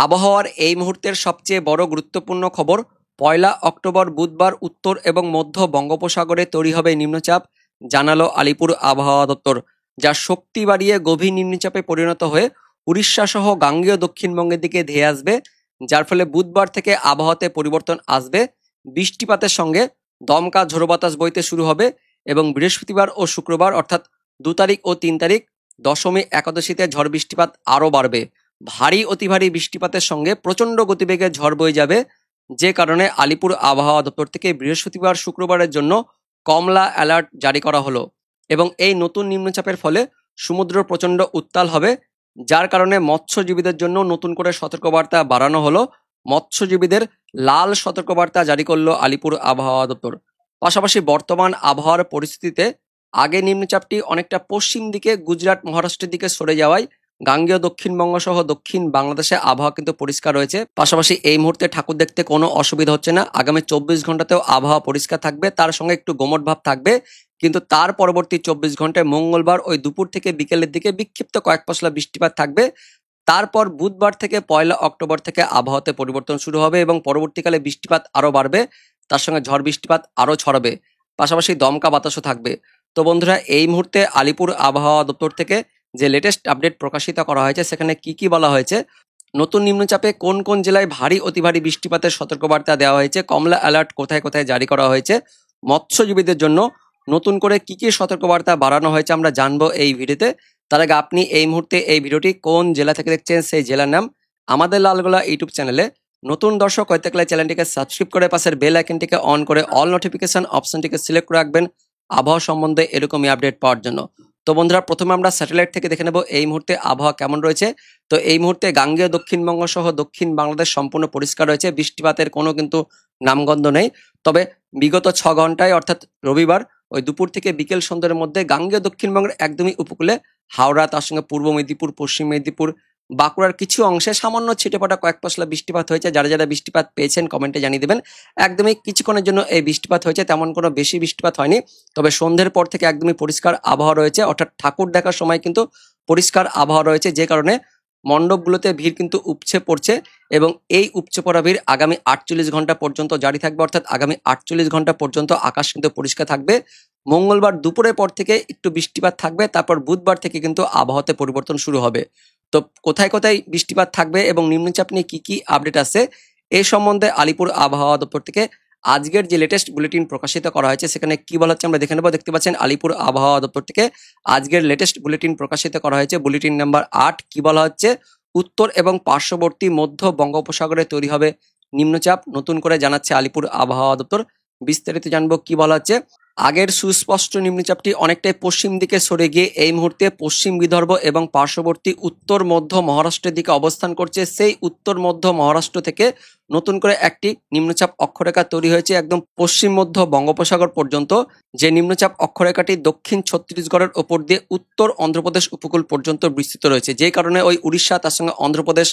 আবহাওয়ার এই মুহূর্তের সবচেয়ে বড় গুরুত্বপূর্ণ খবর, ১লা অক্টোবর বুধবার উত্তর এবং মধ্য বঙ্গোপসাগরে তৈরি হবে নিম্নচাপ, জানালো আলিপুর আবহাওয়া দপ্তর, যা শক্তি বাড়িয়ে গভীর নিম্নচাপে পরিণত হয়ে উড়িষ্যা সহ গাঙ্গেয় দক্ষিণবঙ্গের দিকে ধেয়ে আসবে, যার ফলে বুধবার থেকে আবহাওয়াতে পরিবর্তন আসবে। বৃষ্টিপাতের সঙ্গে দমকা ঝোড়ো বাতাস বইতে শুরু হবে এবং বৃহস্পতিবার ও শুক্রবার অর্থাৎ ২ তারিখ ও ৩ তারিখ দশমী একাদশীতে ঝড় বৃষ্টিপাত আরও বাড়বে। ভারী অতি ভারী বৃষ্টিপাতের সঙ্গে প্রচণ্ড গতিবেগে ঝড় বয়ে যাবে, যে কারণে আলিপুর আবহাওয়া দপ্তর থেকে বৃহস্পতিবার শুক্রবারের জন্য কমলা অ্যালার্ট জারি করা হলো। এবং এই নতুন নিম্নচাপের ফলে সমুদ্র প্রচণ্ড উত্তাল হবে, যার কারণে মৎস্যজীবীদের জন্য নতুন করে সতর্কবার্তা বাড়ানো হলো। মৎস্যজীবীদের লাল সতর্কবার্তা জারি করলো আলিপুর আবহাওয়া দপ্তর। পাশাপাশি বর্তমান আবহাওয়ার পরিস্থিতিতে আগে নিম্নচাপটি অনেকটা পশ্চিম দিকে গুজরাট মহারাষ্ট্রের দিকে সরে যাওয়ায় গাঙ্গেয় দক্ষিণবঙ্গ সহ দক্ষিণ বাংলাদেশে আবহাওয়া কিন্তু পরিষ্কার রয়েছে। পাশাপাশি এই মুহূর্তে ঠাকুর দেখতে কোনো অসুবিধা হচ্ছে না। আগামী ২৪ ঘন্টাতেও আবহাওয়া পরিষ্কার থাকবে, তার সঙ্গে একটু গোমট ভাব থাকবে, কিন্তু তার পরবর্তী ২৪ ঘন্টায় মঙ্গলবার ওই দুপুর থেকে বিকেলের দিকে বিক্ষিপ্ত কয়েক পশলা বৃষ্টিপাত থাকবে। তারপর বুধবার থেকে ১লা অক্টোবর থেকে আবহাওয়াতে পরিবর্তন শুরু হবে এবং পরবর্তীকালে বৃষ্টিপাত আরও বাড়বে, তার সঙ্গে ঝড় বৃষ্টিপাত আরও ছড়াবে, পাশাপাশি দমকা বাতাসও থাকবে। তো বন্ধুরা, এই মুহূর্তে আলিপুর আবহাওয়া দপ্তর থেকে যে লেটেস্ট আপডেট প্রকাশিত করা হয়েছে সেখানে কি বলা হয়েছে, নতুন নিম্নচাপে কোন কোন জেলায় ভারী অতি ভারী বৃষ্টিপাতের সতর্কবার্তা দেওয়া হয়েছে, কমলা অ্যালার্ট কোথায় কোথায় জারি করা হয়েছে, মৎস্যজীবীদের জন্য নতুন করে কি সতর্কবার্তা বাড়ানো হয়েছে আমরা জানবো এই ভিডিওতে। তার আগে আপনি এই মুহূর্তে এই ভিডিওটি কোন জেলা থেকে দেখছেন সেই জেলার নাম আমাদের লালগোলা ইউটিউব চ্যানেলে নতুন দর্শক হয়ে থাকলে চ্যানেলটিকে সাবস্ক্রাইব করে পাশের বেল আইকনটিকে অন করে অল নোটিফিকেশন অপশনটিকে সিলেক্ট করে রাখবেন আবহাওয়া সম্বন্ধে এরকমই আপডেট পাওয়ার জন্য। তো বন্ধুরা, প্রথমে আমরা স্যাটেলাইট থেকে দেখে নেব এই মুহূর্তে আবহাওয়া কেমন রয়েছে। তো এই মুহূর্তে গাঙ্গেয় দক্ষিণবঙ্গ সহ দক্ষিণ বাংলাদেশ সম্পূর্ণ পরিষ্কার রয়েছে, বৃষ্টিপাতের কোনো কিন্তু নামগন্ধ নেই। তবে বিগত ৬ ঘন্টায় অর্থাৎ রবিবার ওই দুপুর থেকে বিকেল সন্ধ্যার মধ্যে গাঙ্গেয় দক্ষিণবঙ্গের একদমই উপকূলে হাওড়া, তার সঙ্গে পূর্ব মেদিনীপুর, পশ্চিম মেদিনীপুর, বাঁকুড়ার কিছু অংশে সামান্য ছিটেফোঁটা কয়েক পশলা বৃষ্টিপাত হয়েছে। যারা যারা বৃষ্টিপাত পেয়েছেন কমেন্টে জানিয়ে দেবেন। একদমই কিছুক্ষণের জন্য এই বৃষ্টিপাত হয়েছে, তেমন কোনো বেশি বৃষ্টিপাত হয়নি। তবে সন্ধ্যের পর থেকে একদমই পরিষ্কার আবহাওয়া রয়েছে, অর্থাৎ ঠাকুর দেখার সময় কিন্তু পরিষ্কার আবহাওয়া রয়েছে, যে কারণে মণ্ডপগুলোতে ভিড় কিন্তু উপচে পড়ছে এবং এই উপচে পড়া ভিড় আগামী ৪৮ ঘন্টা পর্যন্ত জারি থাকবে। অর্থাৎ আগামী ৪৮ ঘন্টা পর্যন্ত আকাশ কিন্তু পরিষ্কার থাকবে। মঙ্গলবার দুপুরের পর থেকে একটু বৃষ্টিপাত থাকবে, তারপর বুধবার থেকে কিন্তু আবহাওয়াতে পরিবর্তন শুরু হবে। তো কোথায় কোথায় বৃষ্টিপাত থাকবে এবং নিম্নচাপ নিয়ে কি আপডেট আছে এই সম্বন্ধে আলিপুর আবহাওয়া দপ্তর থেকে আজকের যে লেটেস্ট বুলেটিন প্রকাশিত করা হয়েছে সেখানে কি বলা হচ্ছে আমরা দেখে নেব। দেখতে পাচ্ছেন আলিপুর আবহাওয়া দপ্তর থেকে আজকের লেটেস্ট বুলেটিন প্রকাশিত করা হয়েছে, বুলেটিন নাম্বার ৮। কি বলা হচ্ছে, উত্তর এবং পার্শ্ববর্তী মধ্য বঙ্গোপসাগরে তৈরি হবে নিম্নচাপ, নতুন করে জানাচ্ছে আলিপুর আবহাওয়া দপ্তর। বিস্তারিত জানবো কি বলা হচ্ছে। আগের সুস্পষ্ট নিম্নচাপটি অনেকটাই পশ্চিম দিকে সরে গিয়ে এই মুহূর্তে পশ্চিম বিদর্ভ এবং পার্শ্ববর্তী উত্তর মধ্য মহারাষ্ট্রের দিকে অবস্থান করছে। সেই উত্তর মধ্য মহারাষ্ট্র থেকে নতুন করে একটি নিম্নচাপ অক্ষরেখা তৈরি হয়েছে একদম পশ্চিম মধ্য বঙ্গোপসাগর পর্যন্ত, যে নিম্নচাপ অক্ষরেখাটি দক্ষিণ ছত্তিশগড়ের ওপর দিয়ে উত্তর অন্ধ্রপ্রদেশ উপকূল পর্যন্ত বিস্তৃত রয়েছে, যে কারণে ওই উড়িষ্যা, তার সঙ্গে অন্ধ্রপ্রদেশ,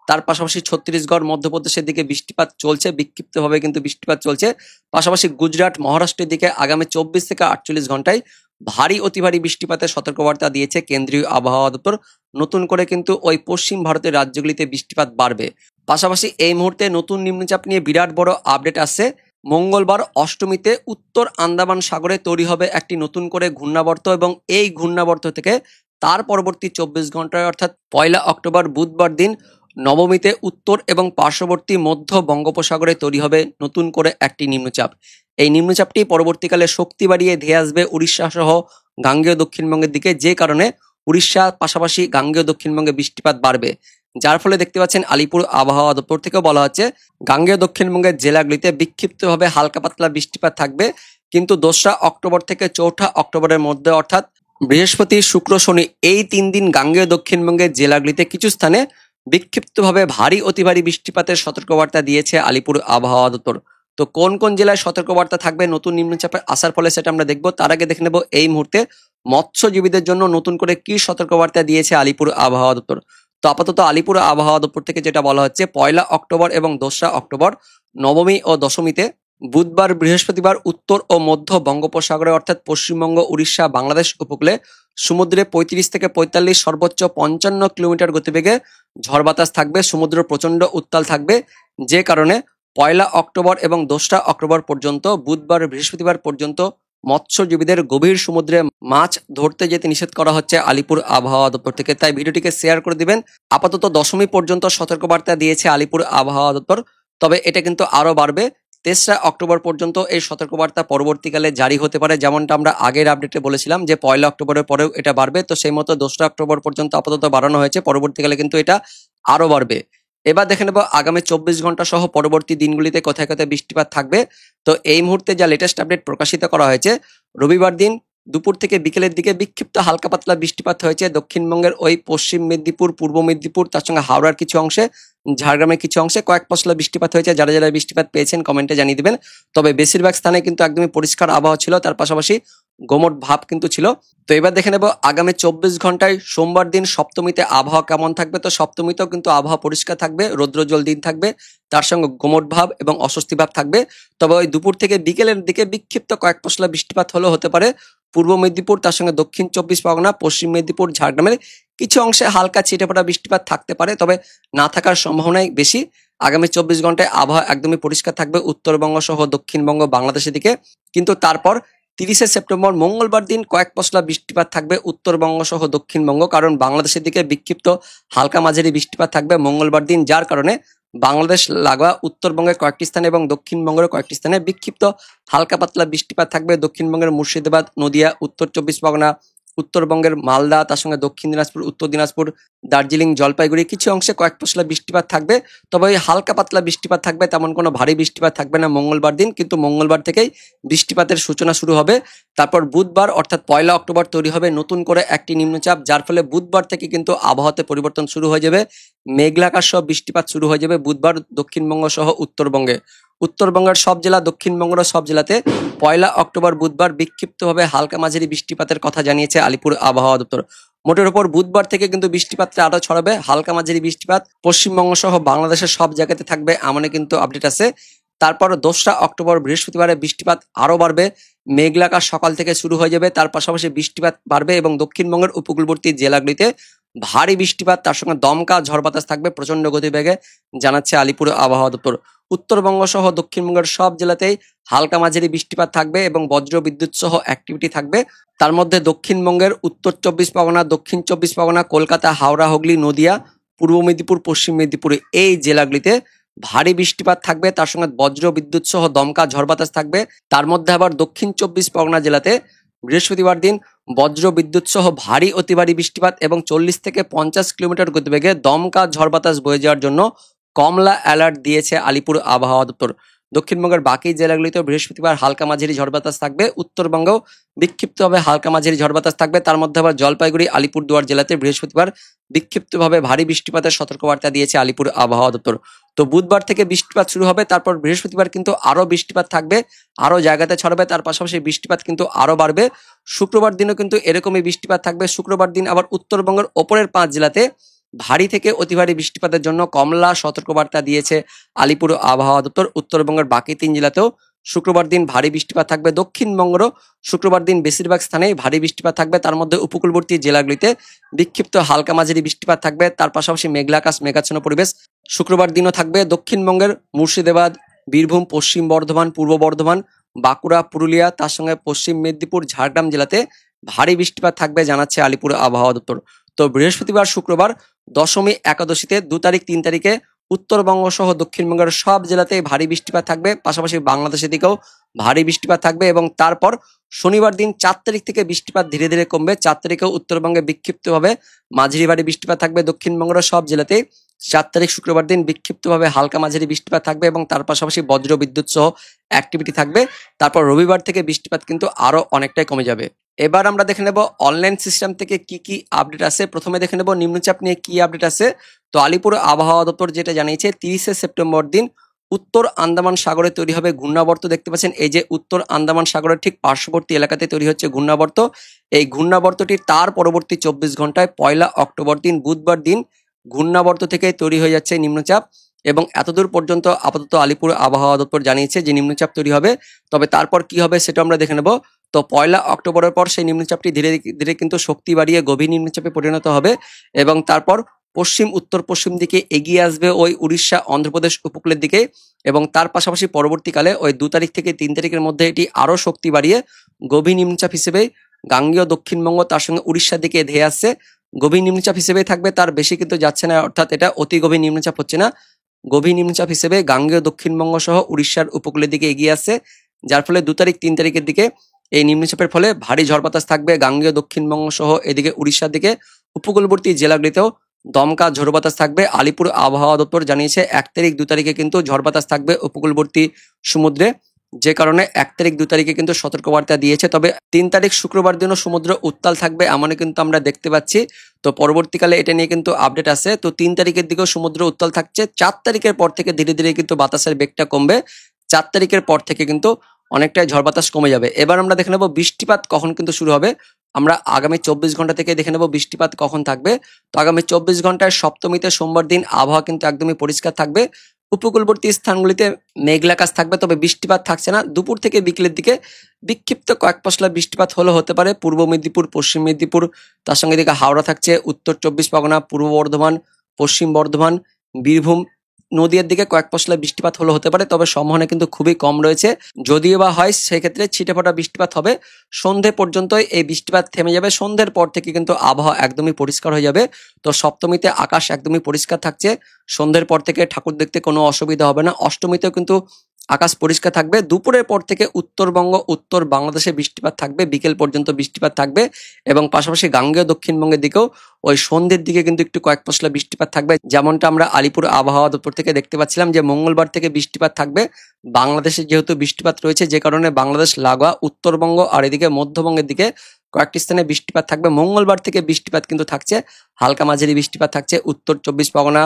তার পাশাপাশি ছত্তিশগড়, মধ্যপ্রদেশের দিকে বৃষ্টিপাত চলছে, বিক্ষিপ্তভাবে কিন্তু বৃষ্টিপাত চলছে। পাশাপাশি গুজরাট, মহারাষ্ট্রের দিকে আগামী ২৪ থেকে ৪৮ ঘন্টায় ভারী অতি ভারী বৃষ্টিপাতের সতর্কবার্তা দিয়েছে কেন্দ্রীয় আবহাওয়া দপ্তর। নতুন করে কিন্তু ওই পশ্চিম ভারতের রাজ্যগুলিতে বৃষ্টিপাত বাড়বে। পাশাপাশি এই মুহূর্তে নতুন নিম্নচাপ নিয়ে বিরাট বড় আপডেট আসছে। মঙ্গলবার অষ্টমীতে উত্তর আন্দামান সাগরে তৈরি হবে একটি নতুন করে ঘূর্ণাবর্ত এবং এই ঘূর্ণাবর্ত থেকে তার পরবর্তী ২৪ ঘন্টায় অর্থাৎ ১লা অক্টোবর বুধবার দিন নবমীতে উত্তর এবং পার্শ্ববর্তী মধ্য বঙ্গোপসাগরে তৈরি হবে নতুন করে একটি নিম্নচাপ। এই নিম্নচাপটি পরবর্তীকালে শক্তি বাড়িয়ে ধেয়ে আসবে উড়িষ্যা সহ গাঙ্গেয় দক্ষিণবঙ্গের দিকে, যে কারণে উড়িষ্যা পাশাপাশি গাঙ্গেয় দক্ষিণবঙ্গে বৃষ্টিপাত বাড়বে। যার ফলে দেখতে পাচ্ছেন আলিপুর আবহাওয়া দপ্তর থেকেও বলা হচ্ছে গাঙ্গেয় দক্ষিণবঙ্গের জেলাগুলিতে বিক্ষিপ্তভাবে হালকা পাতলা বৃষ্টিপাত থাকবে, কিন্তু ২রা অক্টোবর থেকে ৪ঠা অক্টোবরের মধ্যে অর্থাৎ বৃহস্পতি, শুক্র, শনি এই ৩ দিন গাঙ্গেয় দক্ষিণবঙ্গের জেলাগুলিতে কিছু স্থানে বিক্ষিপ্তভাবে ভারী অতি ভারী বৃষ্টিপাতের সতর্কবার্তা দিয়েছে আলিপুর আবহাওয়া দপ্তর। তো কোন কোন জেলায় সতর্কবার্তা থাকবে নতুন নিম্নচাপের আসার ফলে সেটা আমরা দেখবো। তার আগে দেখে নেব এই মুহূর্তে মৎস্যজীবীদের জন্য নতুন করে কি সতর্কবার্তা দিয়েছে আলিপুর আবহাওয়া দপ্তর। তো আপাতত আলিপুর আবহাওয়া দপ্তর থেকে যেটা বলা হচ্ছে, ১লা অক্টোবর এবং ২রা অক্টোবর নবমী ও দশমীতে বুধবার বৃহস্পতিবার উত্তর ও মধ্য বঙ্গোপসাগরে অর্থাৎ পশ্চিমবঙ্গ, উড়িষ্যা, বাংলাদেশ উপকূলে সমুদ্রে 35 থেকে 45, সর্বোচ্চ 55 কিলোমিটার গতিবেগে ঝড় বাতাস থাকবে। সমুদ্র প্রচন্ড উত্তাল থাকবে, যে কারণে 1 অক্টোবর এবং 2 অক্টোবর পর্যন্ত, বুধবার বৃহস্পতিবার পর্যন্ত মৎস্যজীবীদের গভীর সমুদ্রে মাছ ধরতে যেতে নিষেধ করা হচ্ছে আলিপুর আবহাওয়া দপ্তর থেকে। তাই ভিডিওটিকে শেয়ার করে দিবেন। আপাতত 10ই পর্যন্ত সতর্কবার্তা দিয়েছে আলিপুর আবহাওয়া দপ্তর, তবে এটা কিন্তু আরো বাড়বে। 3রা অক্টোবর পর্যন্ত এই সতর্কবার্তা পরবর্তীকালে জারি হতে পারে, যেমনটা আমরা আগের আপডেটে বলেছিলাম যে 1 অক্টোবরের পরেও এটা বাড়বে। তো সেই মতো 2রা অক্টোবর পর্যন্ত আপাতত বাড়ানো হয়েছে, পরবর্তীকালে কিন্তু এটা আরো বাড়বে। এবার দেখে নেব আগামী 24 ঘন্টা সহ পরবর্তী দিনগুলিতে কোথায় কোথায় বৃষ্টিপাত থাকবে। তো এই মুহূর্তে যা লেটেস্ট আপডেট প্রকাশিত করা হয়েছে, রবিবার দিন দুপুর থেকে বিকেলের দিকে বিক্ষিপ্ত হালকা পাতলা বৃষ্টিপাত হয়েছে দক্ষিণবঙ্গের ওই পশ্চিম মেদিনীপুর, পূর্ব মেদিনীপুর, তার সঙ্গে হাওড়ার কিছু অংশে, ঝাড়গ্রামের কিছু অংশে কয়েক পশলা বৃষ্টিপাত হয়েছে। যারা যারা বৃষ্টিপাত পেয়েছেন কমেন্টে জানিয়ে দিবেন। তবে বেশিরভাগ স্থানে কিন্তু একদমই পরিষ্কার আবহাওয়া ছিল, তার পাশাপাশি গোমট ভাব কিন্তু ছিল। তো এবার দেখে নেব আগামী 24 ঘন্টায় সোমবার দিন সপ্তমীতে আবহাওয়া কেমন থাকবে। তো সপ্তমীতেও কিন্তু আবহাওয়া পরিষ্কার থাকবে, রৌদ্রোজ্জ্বল দিন থাকবে, তার সঙ্গে গোমট ভাব এবং অস্বস্তি ভাব থাকবে। তবে ওই দুপুর থেকে বিকেলের দিকে বিক্ষিপ্ত কয়েক পশলা বৃষ্টিপাত হলেও হতে পারে পূর্ব মেদিনীপুর, তার সঙ্গে দক্ষিণ 24 পরগনা, পশ্চিম মেদিনীপুর, ঝাড়গ্রামের কিছু অংশে হালকা ছিটেফোঁটা বৃষ্টিপাত থাকতে পারে, তবে না থাকার সম্ভাবনাই বেশি। আগামী 24 ঘন্টায় আবহাওয়া একদমই পরিষ্কার থাকবে উত্তরবঙ্গ সহ দক্ষিণবঙ্গ, বাংলাদেশের দিকে। কিন্তু তারপর 30শে সেপ্টেম্বর মঙ্গলবার দিন কয়েক পশলা বৃষ্টিপাত থাকবে উত্তরবঙ্গ সহ দক্ষিণবঙ্গ, কারণ বাংলাদেশের দিকে বিক্ষিপ্ত হালকা মাঝারি বৃষ্টিপাত থাকবে মঙ্গলবার দিন, যার কারণে বাংলাদেশ লাগোয়া উত্তরবঙ্গের কয়েকটি স্থানে এবং দক্ষিণবঙ্গের কয়েকটি স্থানে বিক্ষিপ্ত হালকা পাতলা বৃষ্টিপাত থাকবে। দক্ষিণবঙ্গের মুর্শিদাবাদ, নদিয়া, উত্তর 24 পরগনা, উত্তরবঙ্গের মালদা, তার সঙ্গে দক্ষিণ দিনাজপুর, উত্তর দিনাজপুর, দার্জিলিং, জলপাইগুড়ি কিছু অংশে কয়েক পশলা বৃষ্টিপাত থাকবে। তবে ওই হালকা পাতলা বৃষ্টিপাত থাকবে, তেমন কোনো ভারী বৃষ্টিপাত থাকবে না মঙ্গলবার দিন। কিন্তু মঙ্গলবার থেকেই বৃষ্টিপাতের সূচনা শুরু হবে। তারপর বুধবার অর্থাৎ 1 অক্টোবর তৈরি হবে নতুন করে একটি নিম্নচাপ, যার ফলে বুধবার থেকে কিন্তু আবহাওয়াতে পরিবর্তন শুরু হয়ে যাবে। মেঘলাকার সহ বৃষ্টিপাত শুরু হয়ে যাবে বুধবার দক্ষিণবঙ্গ সহ উত্তরবঙ্গে। উত্তরবঙ্গের সব জেলা, দক্ষিণবঙ্গের সব জেলাতে 1 অক্টোবর বুধবার বিক্ষিপ্তভাবে হালকা মাঝারি বৃষ্টিপাতের কথা জানিয়েছে আলিপুর আবহাওয়া দপ্তর। মোটের উপর বুধবার থেকে কিন্তু বৃষ্টিপাতটা আরো ছড়াবে, হালকা মাঝারি বৃষ্টিপাত পশ্চিমবঙ্গ সহ বাংলাদেশের সব জায়গাতে থাকবে, এমনই কিন্তু আপডেট আছে। তারপর 2রা অক্টোবর বৃহস্পতিবারে বৃষ্টিপাত আরো বাড়বে, মেঘলাকার সকাল থেকে শুরু হয়ে যাবে, তার পাশাপাশি বৃষ্টিপাত বাড়বে এবং দক্ষিণবঙ্গের উপকূলবর্তী জেলাগুলিতে ভারী বৃষ্টিপাত, তার সঙ্গে দমকা ঝড় বাতাস থাকবে প্রচন্ড গতিবেগে, জানাচ্ছে আলিপুর আবহাওয়া দপ্তর। উত্তরবঙ্গ সহ দক্ষিণবঙ্গের সব জেলাতেই হালকা মাঝারি বৃষ্টিপাত থাকবে এবং বজ্র বিদ্যুৎ সহ অ্যাক্টিভিটি থাকবে। তার মধ্যে দক্ষিণবঙ্গের উত্তর 24 পরগনা, দক্ষিণ 24 পরগনা, কলকাতা, হাওড়া, হুগলি, নদিয়া, পূর্ব মেদিনীপুর, পশ্চিম মেদিনীপুর এই জেলাগুলিতে ভারী বৃষ্টিপাত থাকবে, তার সঙ্গে বজ্র বিদ্যুৎ সহ দমকা ঝড় বাতাস থাকবে। তার মধ্যে আবার দক্ষিণ 24 পরগনা জেলাতে বৃহস্পতিবার দিন বজ্র বিদ্যুৎ সহ ভারী অতি ভারী বৃষ্টিপাত এবং 40 থেকে 50 কিলোমিটার গতিবেগে দমকা ঝড় বাতাস বয়ে যাওয়ার জন্য কমলা অ্যালার্ট দিয়েছে আলিপুর আবহাওয়া দপ্তর। দক্ষিণবঙ্গের বাকি জেলাগুলিতেও বৃহস্পতিবার হালকা মাঝারি ঝড় বাতাস থাকবে, উত্তরবঙ্গেও বিক্ষিপ্তভাবে হালকা মাঝারি ঝড় বাতাস থাকবে। তার মধ্যে আবার জলপাইগুড়ি, আলিপুরদুয়ার জেলাতে বৃহস্পতিবার বিক্ষিপ্তভাবে ভারী বৃষ্টিপাতের সতর্কবার্তা দিয়েছে আলিপুর আবহাওয়া দপ্তর। তো বুধবার থেকে বৃষ্টিপাত শুরু হবে, তারপর বৃহস্পতিবার কিন্তু আরো বৃষ্টিপাত থাকবে, আরো জায়গাতে ছড়াবে, তার পাশাপাশি বৃষ্টিপাত কিন্তু আরো বাড়বে। শুক্রবার দিনও কিন্তু এরকমই বৃষ্টিপাত থাকবে। শুক্রবার দিন আবার উত্তরবঙ্গের ওপরের 5 জেলাতে ভারী থেকে অতি ভারী বৃষ্টিপাতের জন্য কমলা সতর্কবার্তা দিয়েছে আলিপুর আবহাওয়া দপ্তর। উত্তরবঙ্গের বাকি 3 জেলাতেও শুক্রবার দিন ভারী বৃষ্টিপাত থাকবে। দক্ষিণবঙ্গেরও শুক্রবার দিন বেশিরভাগ স্থানেই ভারী বৃষ্টিপাত থাকবে, তার মধ্যে উপকূলবর্তী জেলাগুলিতে বিক্ষিপ্ত হালকা মাঝারি বৃষ্টিপাত থাকবে, তার পাশাপাশি মেঘলা আকাশ, মেঘাচ্ছন্ন পরিবেশ শুক্রবার দিনও থাকবে। দক্ষিণবঙ্গের মুর্শিদাবাদ, বীরভূম, পশ্চিম বর্ধমান, পূর্ব বর্ধমান, বাঁকুড়া, পুরুলিয়া, তার সঙ্গে পশ্চিম মেদিনীপুর, ঝাড়গ্রাম জেলাতে ভারী বৃষ্টিপাত থাকবে, জানাচ্ছে আলিপুর আবহাওয়া দপ্তর। তো বৃহস্পতিবার, শুক্রবার, দশমী, একাদশীতে 2 তারিখ, 3 তারিখে উত্তরবঙ্গ সহ দক্ষিণবঙ্গের সব জেলাতেই ভারী বৃষ্টিপাত থাকবে, পাশাপাশি বাংলাদেশের দিকেও ভারী বৃষ্টিপাত থাকবে। এবং তারপর শনিবার দিন 4 তারিখ থেকে বৃষ্টিপাত ধীরে ধীরে কমবে। 4 তারিখেও উত্তরবঙ্গে বিক্ষিপ্তভাবে মাঝারি ভারী বৃষ্টিপাত থাকবে, দক্ষিণবঙ্গের সব জেলাতেই 4 তারিখ শুক্রবার দিন বিক্ষিপ্তভাবে হালকা মাঝারি বৃষ্টিপাত থাকবে এবং তার পাশাপাশি বজ্র বিদ্যুৎ সহ অ্যাক্টিভিটি থাকবে। তারপর রবিবার থেকে বৃষ্টিপাত কিন্তু আরো অনেকটাই কমে যাবে। এবার আমরা দেখে নেব অনলাইন সিস্টেম থেকে কি কি আপডেট আছে। প্রথমে দেখে নেব নিম্নচাপ নিয়ে কি আপডেট আছে। তো আলিপুর আবহাওয়া দপ্তর যেটা জানিয়েছে, 30শে সেপ্টেম্বর দিন উত্তর আন্দামান সাগরে তৈরি হবে ঘূর্ণাবর্ত। দেখতে পাচ্ছেন এই যে উত্তর আন্দামান সাগরের ঠিক পার্শ্ববর্তী এলাকাতে তৈরি হচ্ছে ঘূর্ণাবর্ত। এই ঘূর্ণাবর্তটি তার পরবর্তী 24 ঘন্টায় 1 অক্টোবর দিন বুধবার দিন ঘূর্ণাবর্ত থেকে তৈরি হয়ে যাচ্ছে নিম্নচাপ। এবং এতদূর পর্যন্ত আপাতত আলিপুর আবহাওয়া দপ্তর জানিয়েছে যে নিম্নচাপ তৈরি হবে। তবে তারপর কি হবে সেটা আমরা দেখে নেব। তো 1 অক্টোবরের পর সেই নিম্নচাপটি ধীরে ধীরে কিন্তু শক্তি বাড়িয়ে গভীর নিম্নচাপে পরিণত হবে এবং তারপর পশ্চিম উত্তর পশ্চিম দিকে এগিয়ে আসবে ওই উড়িষ্যা অন্ধ্রপ্রদেশ উপকূলের দিকে এবং তার পাশাপাশি পরবর্তীকালে ওই 2 তারিখ থেকে 3 তারিখের মধ্যে এটি আরও শক্তি বাড়িয়ে গভীর নিম্নচাপ হিসেবে গাঙ্গেয় দক্ষিণবঙ্গ তার সঙ্গে উড়িষ্যার দিকে ধেয়ে আসছে। গভীর নিম্নচাপ হিসেবেই থাকবে, তার বেশি কিন্তু যাচ্ছে না, অর্থাৎ এটা অতি গভীর নিম্নচাপ হচ্ছে না। গভীর নিম্নচাপ হিসেবে গাঙ্গেয় দক্ষিণবঙ্গ সহ উড়িষ্যার উপকূলের দিকে এগিয়ে আসছে, যার ফলে 2 তারিখ 3 তারিখের দিকে এই নিম্নচাপের ফলে ভারী ঝড় বাতাস থাকবে গাঙ্গেয় দক্ষিণবঙ্গ সহ এদিকে উড়িষ্যার দিকে উপকূলবর্তী জেলাগুলিতেও দমকা ঝড় বাতাস থাকবে। আলিপুর আবহাওয়া দপ্তর জানিয়েছে 1 তারিখ 2 তারিখে কিন্তু ঝড় বাতাস থাকবে উপকূলবর্তী সমুদ্রে, যে কারণে 1 তারিখ 2 তারিখে কিন্তু সতর্কবার্তা দিয়েছে। তবে 3 তারিখ শুক্রবার দিনও সমুদ্র উত্তাল থাকবে এমনই কিন্তু আমরা দেখতে পাচ্ছি। তো পরবর্তীকালে এটা নিয়ে কিন্তু আপডেট আছে। তো 3 তারিখের দিকেও সমুদ্র উত্তাল থাকছে। 4 তারিখের পর থেকে ধীরে ধীরে কিন্তু বাতাসের বেগটা কমবে। 4 তারিখের পর থেকে কিন্তু অনেকটাই ঝড় বাতাস কমে যাবে। এবার আমরা দেখে নেব বৃষ্টিপাত কখন কিন্তু শুরু হবে। আমরা আগামী 24 ঘন্টা থেকে দেখে নেব বৃষ্টিপাত কখন থাকবে। তো আগামী 24 ঘন্টায় সপ্তমীতে সোমবার দিন আবহাওয়া কিন্তু একদমই পরিষ্কার থাকবে। উপকূলবর্তী স্থানগুলিতে মেঘলা আকাশ থাকবে, তবে বৃষ্টিপাত থাকছে না। দুপুর থেকে বিকেলের দিকে বিক্ষিপ্ত কয়েক পশলা বৃষ্টিপাত হতে পারে পূর্ব মেদিনীপুর, পশ্চিম মেদিনীপুর, তার সঙ্গে এদিকে হাওড়া থাকছে, উত্তর 24 পরগনা, পূর্ব বর্ধমান, পশ্চিম বর্ধমান, বীরভূম, নদীয়ার দিকে কয়েক পশলা বৃষ্টিপাত হতে পারে, তবে সম্ভাবনা কিন্তু খুবই কম রয়েছে। যদিও বা হয় সেক্ষেত্রে ছিটেফোঁটা বৃষ্টিপাত হবে। সন্ধে পর্যন্তই এই বৃষ্টিপাত থেমে যাবে। সন্ধ্যের পর থেকে কিন্তু আবহাওয়া একদমই পরিষ্কার হয়ে যাবে। তো সপ্তমীতে আকাশ একদমই পরিষ্কার থাকছে। সন্ধ্যের পর থেকে ঠাকুর দেখতে কোনো অসুবিধা হবে না। অষ্টমীতেও কিন্তু আকাশ পরিষ্কার থাকবে। দুপুরের পর থেকে উত্তরবঙ্গ, উত্তর বাংলাদেশে বৃষ্টিপাত থাকবে, বিকেল পর্যন্ত বৃষ্টিপাত থাকবে এবং পাশাপাশি গাঙ্গেয় দক্ষিণবঙ্গের দিকেও ওই সন্ধ্যের দিকে কিন্তু একটু কয়েক পশলা বৃষ্টিপাত থাকবে, যেমনটা আমরা আলিপুর আবহাওয়া দপ্তর থেকে দেখতে পাচ্ছিলাম যে মঙ্গলবার থেকে বৃষ্টিপাত থাকবে। বাংলাদেশে যেহেতু বৃষ্টিপাত রয়েছে, যে কারণে বাংলাদেশ লাগোয়া উত্তরবঙ্গ আর এদিকে মধ্যবঙ্গের দিকে কয়েকটি স্থানে বৃষ্টিপাত থাকবে। মঙ্গলবার থেকে বৃষ্টিপাত কিন্তু থাকছে, হালকা মাঝারি বৃষ্টিপাত থাকছে উত্তর 24 পরগনা,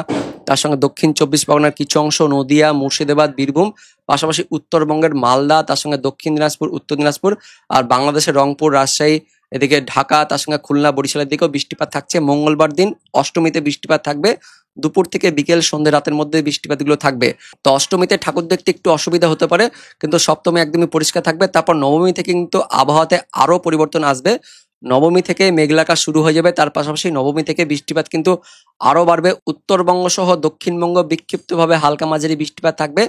তার সঙ্গে দক্ষিণ 24 পরগনার কিছু অংশ, নদিয়া, মুর্শিদাবাদ, বীরভূম, পাশাপাশি উত্তরবঙ্গের মালদা, তার সঙ্গে দক্ষিণ দিনাজপুর, উত্তর দিনাজপুর আর বাংলাদেশের রংপুর, রাজশাহী, এদিকে ঢাকা, তার সঙ্গে খুলনা, বরিশালের দিকেও বৃষ্টিপাত থাকছে। মঙ্গলবার দিন অষ্টমীতে বৃষ্টিপাত থাকবে, দুপুর থেকে বিকেল সন্ধ্যে রাতের মধ্যে বৃষ্টিপাতগুলো থাকবে। তো অষ্টমীতে ঠাকুর দেখতে একটু অসুবিধা হতে পারে, কিন্তু সপ্তমী একদমই পরিষ্কার থাকবে। তারপর নবমী থেকে কিন্তু আবহাওয়াতে আরো পরিবর্তন আসবে। নবমী থেকে মেঘলা আকাশ শুরু হয়ে যাবে, তার পাশাপাশি নবমী থেকে বৃষ্টিপাত কিন্তু আরো বাড়বে। উত্তরবঙ্গ সহ দক্ষিণবঙ্গ বিক্ষিপ্তভাবে হালকা মাঝারি বৃষ্টিপাত থাকবে,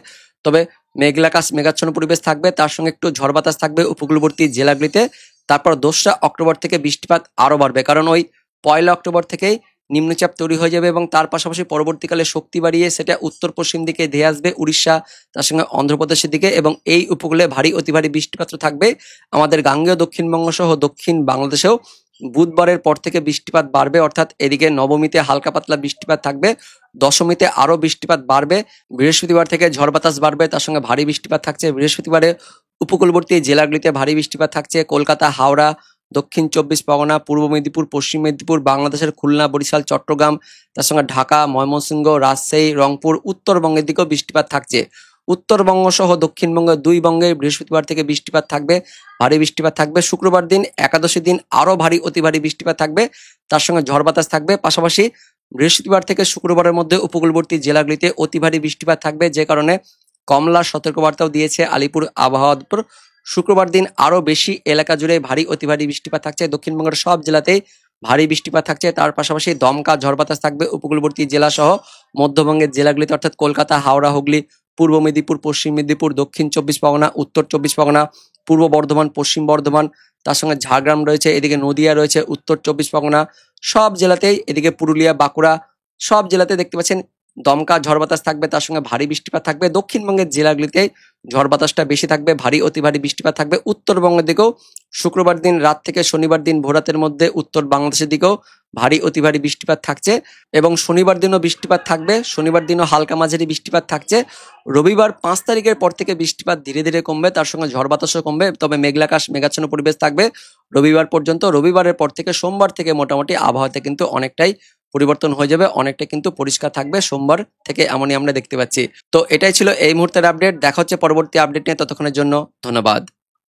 তবে মেঘলা আকাশ, মেঘাচ্ছন্ন পরিবেশ থাকবে, তার সঙ্গে একটু ঝড় বাতাস থাকবে উপকূলবর্তী জেলাগুলিতে। তারপর 2রা অক্টোবর থেকে বৃষ্টিপাত আরো বাড়বে, কারণ ওই 1 অক্টোবর থেকেই নিম্নচাপ তৈরি হয়ে যাবে এবং তার পাশাপাশি পরবর্তীকালে শক্তি বাড়িয়ে সেটা উত্তর পশ্চিম দিকে ধেয়ে আসবে উড়িষ্যা, তার সঙ্গে অন্ধ্রপ্রদেশের দিকে এবং এই উপকূলে ভারী অতি ভারী বৃষ্টিপাত থাকবে। আমাদের গাঙ্গেয় দক্ষিণবঙ্গ সহ দক্ষিণ বাংলাদেশেও বুধবারের পর থেকে বৃষ্টিপাত বাড়বে, অর্থাৎ এদিকে নবমীতে হালকা পাতলা বৃষ্টিপাত থাকবে, দশমীতে আরো বৃষ্টিপাত বাড়বে, বৃহস্পতিবার থেকে ঝড় বাতাস বাড়বে, তার সঙ্গে ভারী বৃষ্টিপাত থাকছে। বৃহস্পতিবারে উপকূলবর্তী জেলাগুলিতে ভারী বৃষ্টিপাত থাকছে, কলকাতা, হাওড়া, দক্ষিণ 24 পরগনা, পূর্ব মেদিনীপুর, পশ্চিম মেদিনীপুর, বাংলাদেশের খুলনা, বরিশাল, চট্টগ্রাম, তার সঙ্গে ঢাকা, ময়মনসিংহ, রাজশাহী, রংপুর, উত্তরবঙ্গের দিকেও বৃষ্টিপাত থাকছে। উত্তরবঙ্গ সহ দক্ষিণবঙ্গ 2 বঙ্গে বৃহস্পতিবার থেকে বৃষ্টিপাত থাকবে, ভারী বৃষ্টিপাত থাকবে। শুক্রবার দিন একাদশী দিন আরো ভারী অতি ভারী বৃষ্টিপাত থাকবে, তার সঙ্গে ঝড় বাতাস থাকবে। পাশাপাশি বৃহস্পতিবার থেকে শুক্রবারের মধ্যে উপকূলবর্তী জেলাগুলিতে অতি ভারী বৃষ্টিপাত থাকবে, যে কারণে কমলা সতর্কবার্তাও দিয়েছে আলিপুর আবহাওয়া দপ্তর। শুক্রবার দিন আরো বেশি এলাকা জুড়ে ভারী অতি ভারী বৃষ্টিপাত থাকছে, দক্ষিণবঙ্গের সব জেলাতেই ভারী বৃষ্টিপাত থাকছে। তার পাশাপাশি দমকা ঝড় বাতাস থাকবে উপকূলবর্তী জেলা সহ মধ্যবঙ্গের জেলাগুলিতে, অর্থাৎ কলকাতা, হাওড়া, হুগলি, পূর্ব মেদিনীপুর, পশ্চিম মেদিনীপুর, দক্ষিণ 24 পরগনা, উত্তর 24 পরগনা, পূর্ব বর্ধমান, পশ্চিম বর্ধমান, তার সঙ্গে ঝাড়গ্রাম রয়েছে, এদিকে নদিয়া রয়েছে, উত্তর 24 পরগনা, সব জেলাতেই, এদিকে পুরুলিয়া, বাঁকুড়া, সব জেলাতে দেখতে পাচ্ছেন দমকা ঝড় বাতাস থাকবে, তার সঙ্গে ভারী বৃষ্টিপাত থাকবে। দক্ষিণবঙ্গের জেলাগুলিতে ঝড় বাতাসটা বেশি থাকবে, ভারী অতি ভারী বৃষ্টিপাত থাকবে। উত্তরবঙ্গের দিকেও শুক্রবার দিন রাত থেকে শনিবার দিন ভোরাতের মধ্যে উত্তর বাংলাদেশের দিকেও ভারী অতি ভারী বৃষ্টিপাত থাকছে এবং শনিবার দিনও বৃষ্টিপাত থাকবে। শনিবার দিনও হালকা মাঝারি বৃষ্টিপাত থাকছে। রবিবার 5 তারিখের পর থেকে বৃষ্টিপাত ধীরে ধীরে কমবে, তার সঙ্গে ঝড় বাতাসও কমবে, তবে মেঘলা আকাশ, মেঘাচ্ছন্ন পরিবেশ থাকবে রবিবার পর্যন্ত। রবিবারের পর থেকে সোমবার থেকে মোটামুটি আবহাওয়াতে কিন্তু অনেকটাই পরিবর্তন হয়ে যাবে, অনেকটা কিন্তু পরিষ্কার থাকবে সোমবার থেকে, এমনই আমরা দেখতে পাচ্ছি। তো এটাই ছিল এই মুহূর্তের আপডেট। দেখা হচ্ছে পরবর্তী আপডেট নিয়ে, ততক্ষণের জন্য ধন্যবাদ।